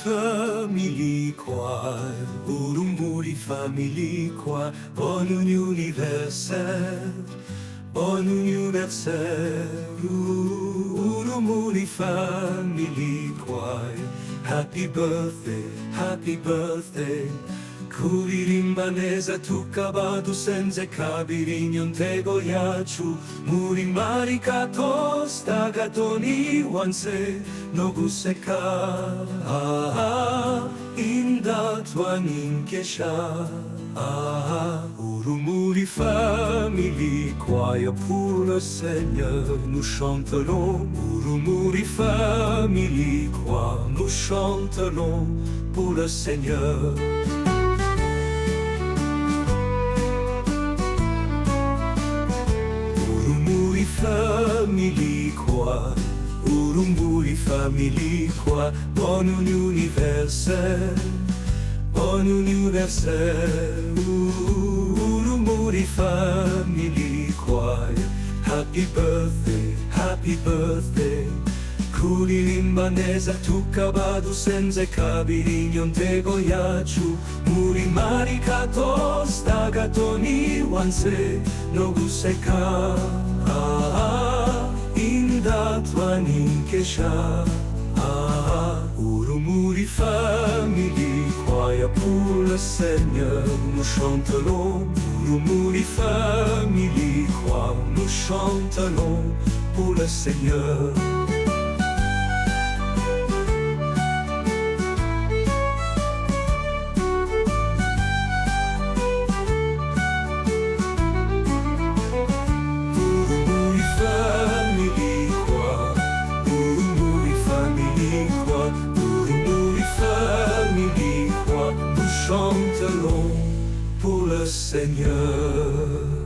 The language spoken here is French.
famille quoi, Urumuri famille quoi, bonne universelle, bonne universelle, Urumuri famille quoi, happy birthday, happy birthday. kuririmba neza tukabadu senze kabiri nyontego yacu muri marikato stagatoni wanse no guseka indatwa ninkesha Urumuri famille croyez pour le Seigneur nous chanterons Urumuri famille croix nous chanterons pour le Seigneur famille quoi, Urumuri famille quoi, bonne universelle, bonne universelle, Urumuri famille quoi, happy birthday, happy birthday. kuririmba neza tukabadu senze kabiri nyontego yacu muri marikato stagatoni wanse no guseka indatwa ninkesha Urumuri famille croyez pour le Seigneur nous chanterons Urumuri famille croix nous chanterons pour le Seigneur chanterons pour le Seigneur.